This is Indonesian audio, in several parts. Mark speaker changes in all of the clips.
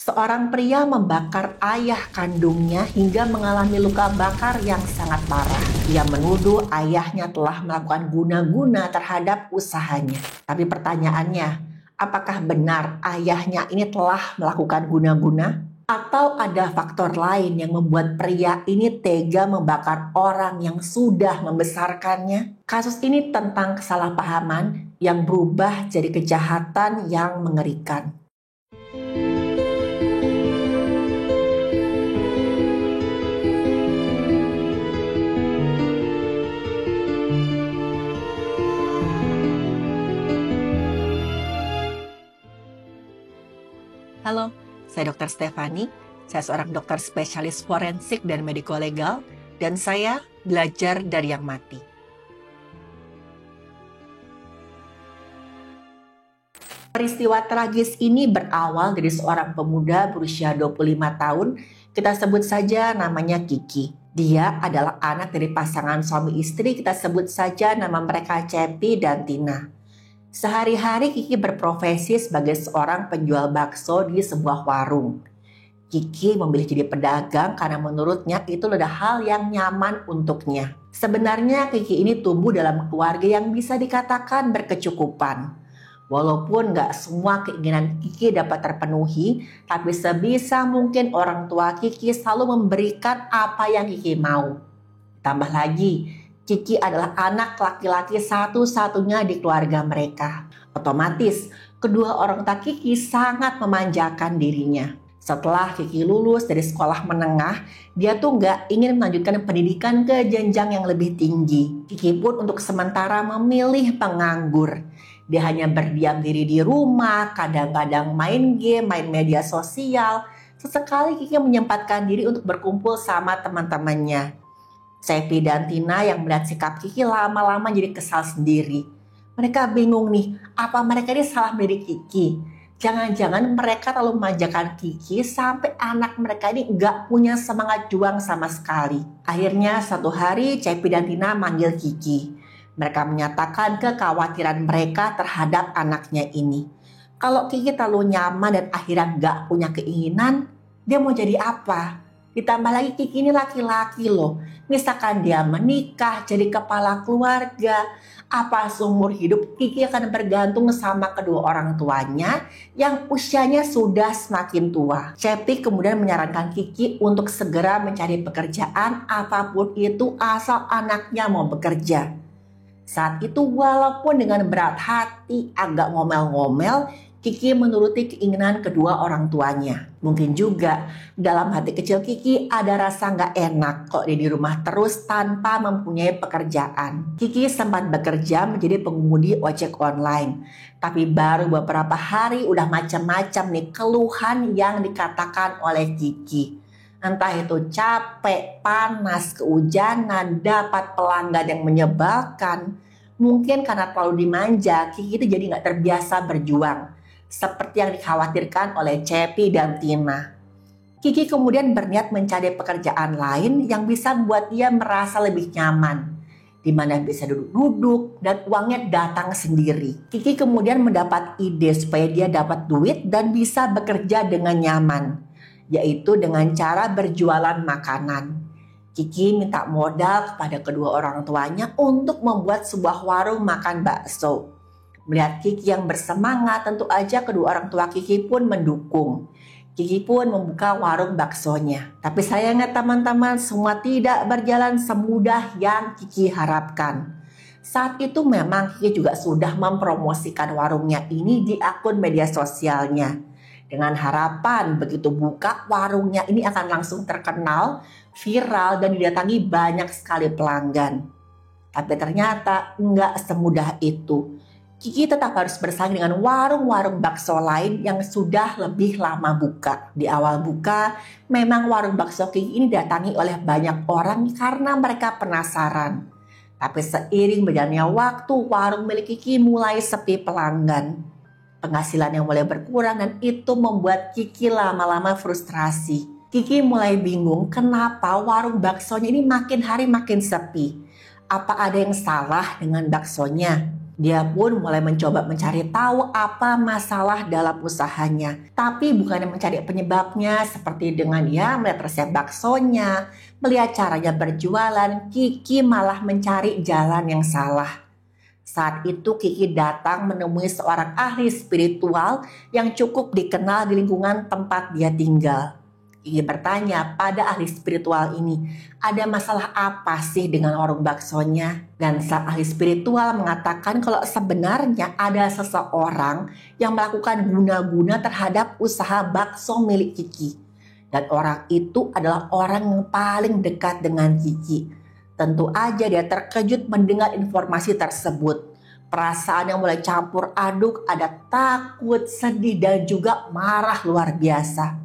Speaker 1: Seorang pria membakar ayah kandungnya hingga mengalami luka bakar yang sangat parah. Ia menuduh ayahnya telah melakukan guna-guna terhadap usahanya. Tapi pertanyaannya, apakah benar ayahnya ini telah melakukan guna-guna? Atau ada faktor lain yang membuat pria ini tega membakar orang yang sudah membesarkannya? Kasus ini tentang kesalahpahaman yang berubah jadi kejahatan yang mengerikan. Halo, saya Dr. Stefani. Saya seorang dokter spesialis forensik dan mediko-legal, dan saya belajar dari yang mati. Peristiwa tragis ini berawal dari seorang pemuda berusia 25 tahun, kita sebut saja namanya Kiki. Dia adalah anak dari pasangan suami istri, kita sebut saja nama mereka Cepi dan Tina. Sehari-hari Kiki berprofesi sebagai seorang penjual bakso di sebuah warung. Kiki memilih jadi pedagang karena menurutnya itu adalah hal yang nyaman untuknya. Sebenarnya Kiki ini tumbuh dalam keluarga yang bisa dikatakan berkecukupan. Walaupun gak semua keinginan Kiki dapat terpenuhi, tapi sebisa mungkin orang tua Kiki selalu memberikan apa yang Kiki mau. Tambah lagi, Kiki adalah anak laki-laki satu-satunya di keluarga mereka. Otomatis, kedua orang tua Kiki sangat memanjakan dirinya. Setelah Kiki lulus dari sekolah menengah, dia tuh gak ingin melanjutkan pendidikan ke jenjang yang lebih tinggi. Kiki pun untuk sementara memilih penganggur. Dia hanya berdiam diri di rumah, kadang-kadang main game, main media sosial. Sesekali Kiki menyempatkan diri untuk berkumpul sama teman-temannya. Cepi dan Tina yang melihat sikap Kiki lama-lama jadi kesal sendiri. Mereka bingung nih, apa mereka ini salah milih Kiki? Jangan-jangan mereka terlalu memanjakan Kiki sampai anak mereka ini gak punya semangat juang sama sekali. Akhirnya satu hari Cepi dan Tina manggil Kiki. Mereka menyatakan kekhawatiran mereka terhadap anaknya ini. Kalau Kiki terlalu nyaman dan akhirnya gak punya keinginan, dia mau jadi apa? Ditambah lagi Kiki ini laki-laki loh. Misalkan dia menikah jadi kepala keluarga, apa seumur hidup Kiki akan bergantung sama kedua orang tuanya yang usianya sudah semakin tua. Cepi kemudian menyarankan Kiki untuk segera mencari pekerjaan apapun itu asal anaknya mau bekerja. Saat itu walaupun dengan berat hati agak ngomel-ngomel, Kiki menuruti keinginan kedua orang tuanya. Mungkin juga dalam hati kecil Kiki ada rasa gak enak kok dia di rumah terus tanpa mempunyai pekerjaan. Kiki sempat bekerja menjadi pengemudi ojek online. Tapi baru beberapa hari udah macam-macam nih keluhan yang dikatakan oleh Kiki. Entah itu capek, panas, kehujanan, dapat pelanggan yang menyebalkan. Mungkin karena terlalu dimanja, Kiki itu jadi gak terbiasa berjuang. Seperti yang dikhawatirkan oleh Cepi dan Tina. Kiki kemudian berniat mencari pekerjaan lain yang bisa membuat dia merasa lebih nyaman, di mana bisa duduk-duduk dan uangnya datang sendiri. Kiki kemudian mendapat ide supaya dia dapat duit dan bisa bekerja dengan nyaman, yaitu dengan cara berjualan makanan. Kiki minta modal kepada kedua orang tuanya untuk membuat sebuah warung makan bakso. Melihat Kiki yang bersemangat, tentu aja kedua orang tua Kiki pun mendukung. Kiki pun membuka warung baksonya. Tapi sayangnya teman-teman, semua tidak berjalan semudah yang Kiki harapkan. Saat itu memang Kiki juga sudah mempromosikan warungnya ini di akun media sosialnya. Dengan harapan begitu buka, warungnya ini akan langsung terkenal, viral, dan didatangi banyak sekali pelanggan. Tapi ternyata nggak semudah itu. Kiki tetap harus bersaing dengan warung-warung bakso lain yang sudah lebih lama buka. Di awal buka, memang warung bakso Kiki ini didatangi oleh banyak orang karena mereka penasaran. Tapi seiring berjalannya waktu, warung milik Kiki mulai sepi pelanggan. Penghasilan yang mulai berkurang dan itu membuat Kiki lama-lama frustrasi. Kiki mulai bingung kenapa warung baksonya ini makin hari makin sepi. Apa ada yang salah dengan baksonya? Dia pun mulai mencoba mencari tahu apa masalah dalam usahanya. Tapi bukannya mencari penyebabnya seperti dengan melihat resep baksonya, melihat caranya berjualan, Kiki malah mencari jalan yang salah. Saat itu Kiki datang menemui seorang ahli spiritual yang cukup dikenal di lingkungan tempat dia tinggal. Kiki bertanya pada ahli spiritual ini, ada masalah apa sih dengan warung baksonya? Dan sang ahli spiritual mengatakan kalau sebenarnya ada seseorang yang melakukan guna-guna terhadap usaha bakso milik Kiki. Dan orang itu adalah orang yang paling dekat dengan Kiki. Tentu aja dia terkejut mendengar informasi tersebut. Perasaan yang mulai campur aduk, ada takut, sedih, dan juga marah luar biasa.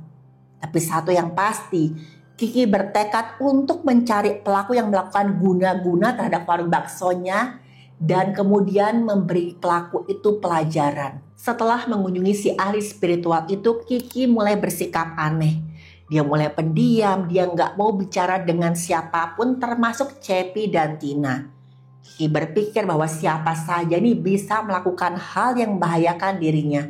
Speaker 1: Tapi satu yang pasti, Kiki bertekad untuk mencari pelaku yang melakukan guna-guna terhadap warung baksonya dan kemudian memberi pelaku itu pelajaran. Setelah mengunjungi si ahli spiritual itu, Kiki mulai bersikap aneh. Dia mulai pendiam, dia nggak mau bicara dengan siapapun termasuk Cepi dan Tina. Kiki berpikir bahwa siapa saja nih bisa melakukan hal yang membahayakan dirinya.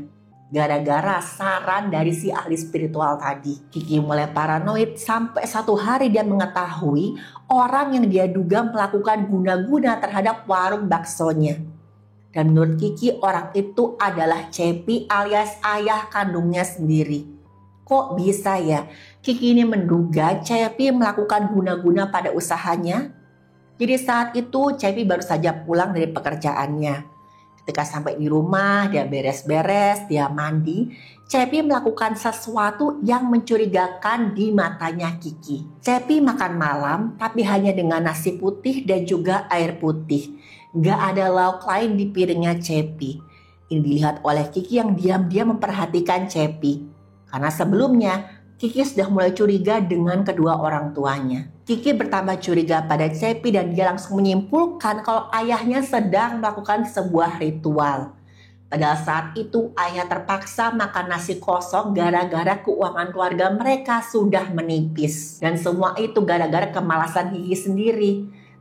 Speaker 1: Gara-gara saran dari si ahli spiritual tadi. Kiki mulai paranoid sampai satu hari dia mengetahui orang yang dia duga melakukan guna-guna terhadap warung baksonya. Dan menurut Kiki orang itu adalah Cepi alias ayah kandungnya sendiri. Kok bisa ya? Kiki ini menduga Cepi melakukan guna-guna pada usahanya. Jadi saat itu Cepi baru saja pulang dari pekerjaannya. Ketika sampai di rumah, dia beres-beres, dia mandi. Cepi melakukan sesuatu yang mencurigakan di matanya Kiki. Cepi makan malam, tapi hanya dengan nasi putih dan juga air putih. Gak ada lauk lain di piringnya Cepi. Ini dilihat oleh Kiki yang diam-diam memperhatikan Cepi. Karena sebelumnya, Kiki sudah mulai curiga dengan kedua orang tuanya. Kiki bertambah curiga pada Cepi dan dia langsung menyimpulkan kalau ayahnya sedang melakukan sebuah ritual. Pada saat itu ayah terpaksa makan nasi kosong gara-gara keuangan keluarga mereka sudah menipis. Dan semua itu gara-gara kemalasan Kiki sendiri.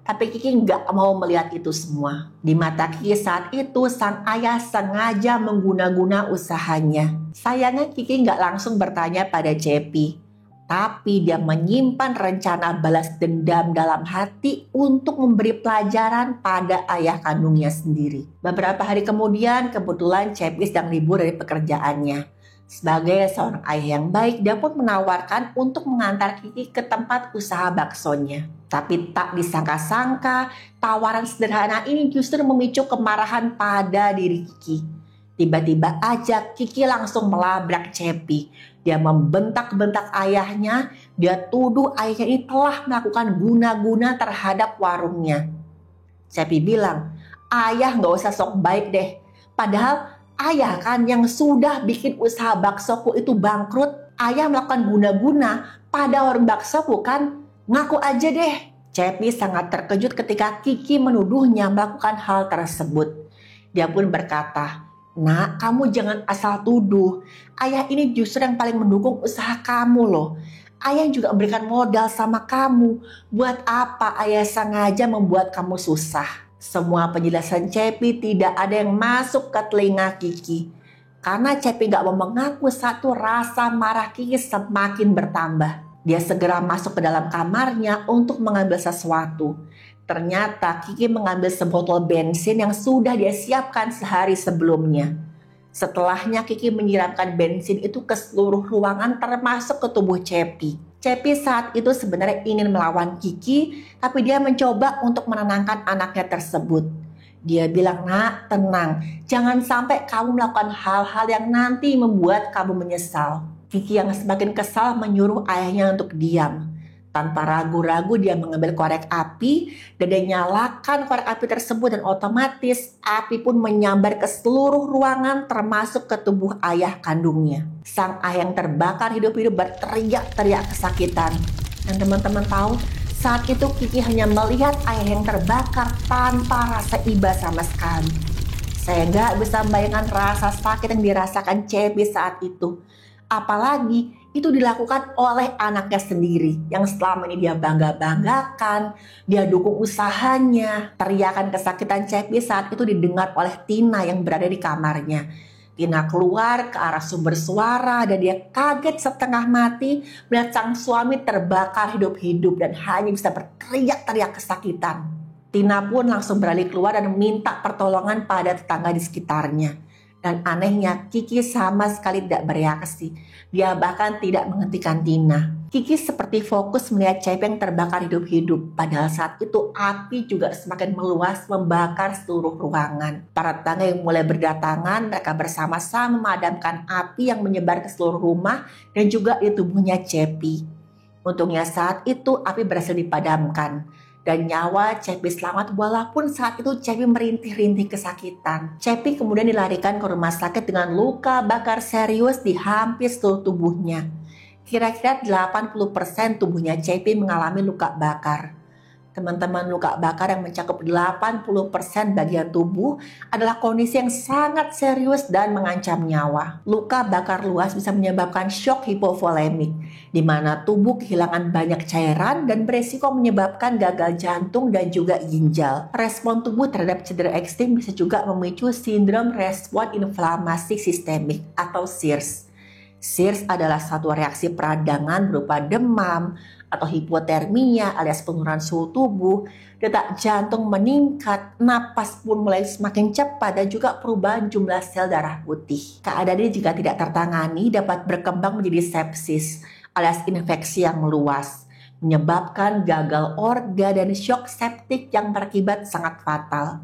Speaker 1: Tapi Kiki nggak mau melihat itu semua. Di mata Kiki saat itu sang ayah sengaja mengguna-guna usahanya. Sayangnya Kiki nggak langsung bertanya pada Cepi. Tapi dia menyimpan rencana balas dendam dalam hati untuk memberi pelajaran pada ayah kandungnya sendiri. Beberapa hari kemudian kebetulan Cepi sedang libur dari pekerjaannya. Sebagai seorang ayah yang baik, dia pun menawarkan untuk mengantar Kiki ke tempat usaha baksonya. Tapi tak disangka-sangka, tawaran sederhana ini justru memicu kemarahan pada diri Kiki. Tiba-tiba aja Kiki langsung melabrak Cepi. Dia membentak-bentak ayahnya, dia tuduh ayahnya ini telah melakukan guna-guna terhadap warungnya. Cepi bilang, ayah gak usah sok baik deh. Padahal ayah kan yang sudah bikin usaha baksoku itu bangkrut. Ayah melakukan guna-guna pada warung baksoku kan? Ngaku aja deh. Cepi sangat terkejut ketika Kiki menuduhnya melakukan hal tersebut. Dia pun berkata, "Nak, kamu jangan asal tuduh. Ayah ini justru yang paling mendukung usaha kamu loh. Ayah juga memberikan modal sama kamu. Buat apa ayah sengaja membuat kamu susah?" Semua penjelasan Cepi tidak ada yang masuk ke telinga Kiki. Karena Cepi gak mau mengaku, satu rasa marah Kiki semakin bertambah. Dia segera masuk ke dalam kamarnya untuk mengambil sesuatu. Ternyata Kiki mengambil sebotol bensin yang sudah dia siapkan sehari sebelumnya. Setelahnya Kiki menyiramkan bensin itu ke seluruh ruangan termasuk ke tubuh Cepi. Cepi saat itu sebenarnya ingin melawan Kiki, tapi dia mencoba untuk menenangkan anaknya tersebut. Dia bilang, "Nak, tenang. Jangan sampai kamu melakukan hal-hal yang nanti membuat kamu menyesal." Kiki yang semakin kesal menyuruh ayahnya untuk diam. Tanpa ragu-ragu dia mengambil korek api dan dia nyalakan korek api tersebut dan otomatis api pun menyambar ke seluruh ruangan termasuk ke tubuh ayah kandungnya. Sang ayah yang terbakar hidup-hidup berteriak-teriak kesakitan. Dan teman-teman tahu saat itu Kiki hanya melihat ayah yang terbakar tanpa rasa iba sama sekali. Saya gak bisa membayangkan rasa sakit yang dirasakan Cepi saat itu. Apalagi itu dilakukan oleh anaknya sendiri yang selama ini dia bangga-banggakan, dia dukung usahanya. Teriakan kesakitan Cepi saat itu didengar oleh Tina yang berada di kamarnya. Tina keluar ke arah sumber suara dan dia kaget setengah mati melihat sang suami terbakar hidup-hidup dan hanya bisa berteriak-teriak kesakitan. Tina pun langsung beralih keluar dan minta pertolongan pada tetangga di sekitarnya. Dan anehnya Kiki sama sekali tidak bereaksi. Dia bahkan tidak menghentikan Tina. Kiki seperti fokus melihat Cepi yang terbakar hidup-hidup. Padahal saat itu api juga semakin meluas membakar seluruh ruangan. Para tetangga yang mulai berdatangan, mereka bersama-sama memadamkan api yang menyebar ke seluruh rumah dan juga di tubuhnya Cepi. Untungnya saat itu api berhasil dipadamkan. Dan nyawa Cepi selamat walaupun saat itu Cepi merintih-rintih kesakitan. Cepi kemudian dilarikan ke rumah sakit dengan luka bakar serius di hampir seluruh tubuhnya. Kira-kira 80% tubuhnya Cepi mengalami luka bakar. Teman-teman, luka bakar yang mencakup 80% bagian tubuh adalah kondisi yang sangat serius dan mengancam nyawa. Luka bakar luas bisa menyebabkan shock hipovolemik, di mana tubuh kehilangan banyak cairan dan beresiko menyebabkan gagal jantung dan juga ginjal. Respon tubuh terhadap cedera ekstrim bisa juga memicu sindrom respon inflamasi sistemik atau SIRS. SIRS adalah satu reaksi peradangan berupa demam atau hipotermia alias penurunan suhu tubuh, detak jantung meningkat, napas pun mulai semakin cepat dan juga perubahan jumlah sel darah putih. Keadaan ini jika tidak tertangani dapat berkembang menjadi sepsis alias infeksi yang meluas, menyebabkan gagal organ dan shock septik yang berakibat sangat fatal.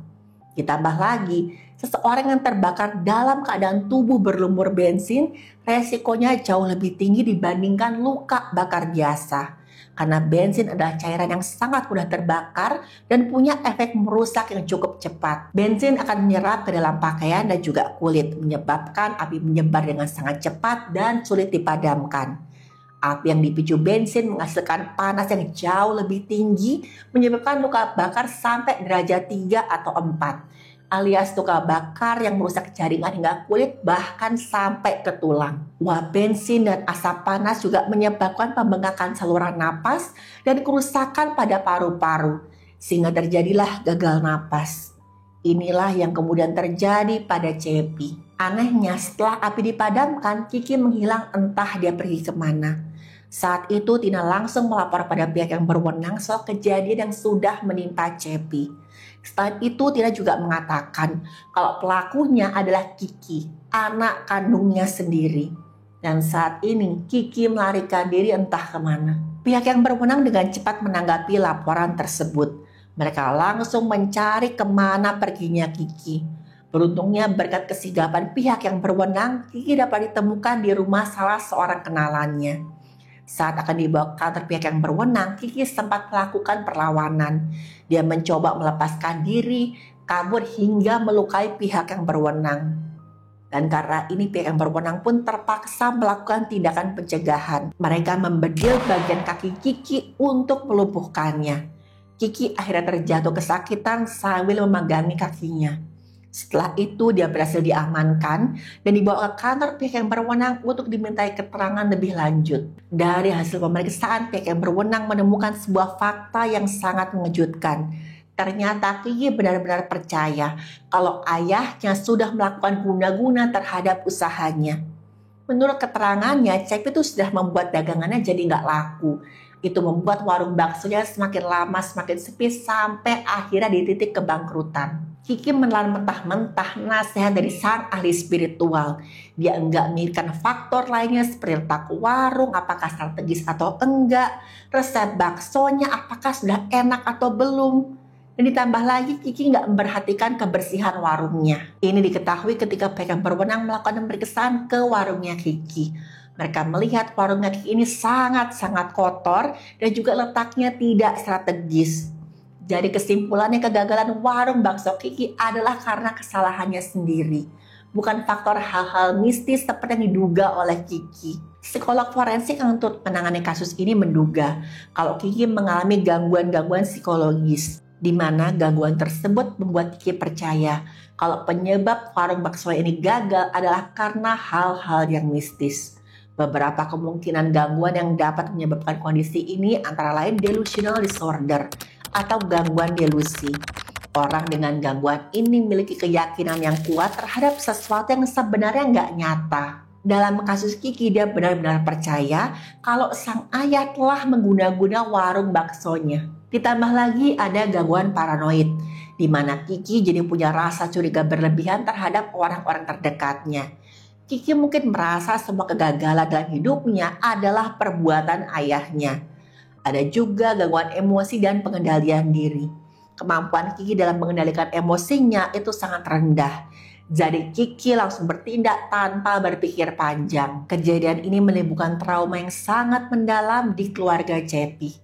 Speaker 1: Ditambah lagi, seseorang yang terbakar dalam keadaan tubuh berlumur bensin, resikonya jauh lebih tinggi dibandingkan luka bakar biasa. Karena bensin adalah cairan yang sangat mudah terbakar dan punya efek merusak yang cukup cepat. Bensin akan menyerap ke dalam pakaian dan juga kulit, menyebabkan api menyebar dengan sangat cepat dan sulit dipadamkan. Api yang dipicu bensin menghasilkan panas yang jauh lebih tinggi, menyebabkan luka bakar sampai derajat 3 atau 4. Alias luka bakar yang merusak jaringan hingga kulit bahkan sampai ke tulang. Uap bensin dan asap panas juga menyebabkan pembengkakan saluran napas dan kerusakan pada paru-paru, sehingga terjadilah gagal napas. Inilah yang kemudian terjadi pada Cepi. Anehnya setelah api dipadamkan, Kiki menghilang entah dia pergi kemana. Saat itu Tina langsung melapor pada pihak yang berwenang soal kejadian yang sudah menimpa Cepi. Selain itu Tina juga mengatakan kalau pelakunya adalah Kiki, anak kandungnya sendiri. Dan saat ini Kiki melarikan diri entah kemana. Pihak yang berwenang dengan cepat menanggapi laporan tersebut. Mereka langsung mencari kemana perginya Kiki. Beruntungnya berkat kesigapan pihak yang berwenang, Kiki dapat ditemukan di rumah salah seorang kenalannya. Saat akan dibawa ke kantor pihak yang berwenang, Kiki sempat melakukan perlawanan. Dia mencoba melepaskan diri, kabur hingga melukai pihak yang berwenang. Dan karena ini pihak yang berwenang pun terpaksa melakukan tindakan pencegahan. Mereka membedil bagian kaki Kiki untuk melumpuhkannya. Kiki akhirnya terjatuh kesakitan sambil memegangi kakinya. Setelah itu dia berhasil diamankan dan dibawa ke kantor pihak yang berwenang untuk dimintai keterangan lebih lanjut. Dari hasil pemeriksaan, pihak yang berwenang menemukan sebuah fakta yang sangat mengejutkan. Ternyata Kiki benar-benar percaya kalau ayahnya sudah melakukan guna-guna terhadap usahanya. Menurut keterangannya, Cepi itu sudah membuat dagangannya jadi nggak laku. Itu membuat warung baksonya semakin lama semakin sepi sampai akhirnya di titik kebangkrutan. Kiki menelan mentah-mentah nasihat dari sang ahli spiritual. Dia enggak memikirkan faktor lainnya seperti letak warung, apakah strategis atau enggak, resep baksonya apakah sudah enak atau belum. Dan ditambah lagi Kiki enggak memperhatikan kebersihan warungnya. Ini diketahui ketika pihak yang berwenang melakukan pemeriksaan ke warungnya Kiki. Mereka melihat warungnya Kiki ini sangat-sangat kotor dan juga letaknya tidak strategis. Jadi kesimpulannya kegagalan warung bakso Kiki adalah karena kesalahannya sendiri. Bukan faktor hal-hal mistis seperti yang diduga oleh Kiki. Psikolog forensik yang turut menangani kasus ini menduga kalau Kiki mengalami gangguan-gangguan psikologis. Di mana gangguan tersebut membuat Kiki percaya kalau penyebab warung bakso ini gagal adalah karena hal-hal yang mistis. Beberapa kemungkinan gangguan yang dapat menyebabkan kondisi ini antara lain delusional disorder atau gangguan delusi. Orang dengan gangguan ini memiliki keyakinan yang kuat terhadap sesuatu yang sebenarnya nggak nyata. Dalam kasus Kiki, dia benar-benar percaya kalau sang ayah telah mengguna-guna warung baksonya. Ditambah lagi ada gangguan paranoid, di mana Kiki jadi punya rasa curiga berlebihan terhadap orang-orang terdekatnya. Kiki mungkin merasa semua kegagalan dalam hidupnya adalah perbuatan ayahnya. Ada juga gangguan emosi dan pengendalian diri. Kemampuan Kiki dalam mengendalikan emosinya itu sangat rendah. Jadi Kiki langsung bertindak tanpa berpikir panjang. Kejadian ini menimbulkan trauma yang sangat mendalam di keluarga Cepi,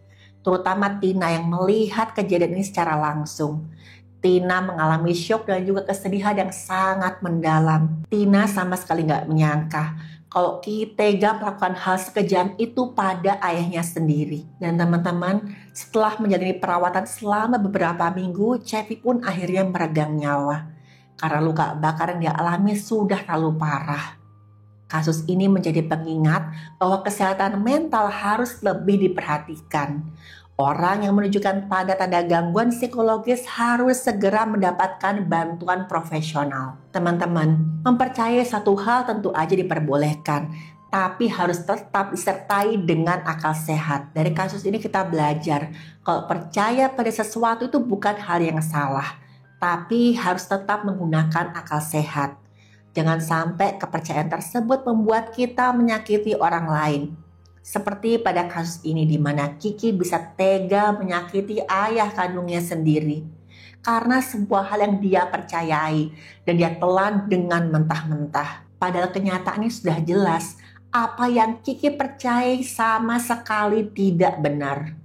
Speaker 1: terutama Tina yang melihat kejadian ini secara langsung. Tina mengalami syok dan juga kesedihan yang sangat mendalam. Tina sama sekali nggak menyangka kalau Kiki tega melakukan hal sekejam itu pada ayahnya sendiri. Dan teman-teman, setelah menjalani perawatan selama beberapa minggu, Cepi pun akhirnya meregang nyawa. Karena luka bakar yang dia alami sudah terlalu parah. Kasus ini menjadi pengingat bahwa kesehatan mental harus lebih diperhatikan. Orang yang menunjukkan tanda-tanda gangguan psikologis harus segera mendapatkan bantuan profesional. Teman-teman, mempercayai satu hal tentu aja diperbolehkan, tapi harus tetap disertai dengan akal sehat. Dari kasus ini kita belajar kalau percaya pada sesuatu itu bukan hal yang salah, tapi harus tetap menggunakan akal sehat. Jangan sampai kepercayaan tersebut membuat kita menyakiti orang lain. Seperti pada kasus ini di mana Kiki bisa tega menyakiti ayah kandungnya sendiri karena sebuah hal yang dia percayai dan dia telan dengan mentah-mentah. Padahal kenyataannya sudah jelas apa yang Kiki percayai sama sekali tidak benar.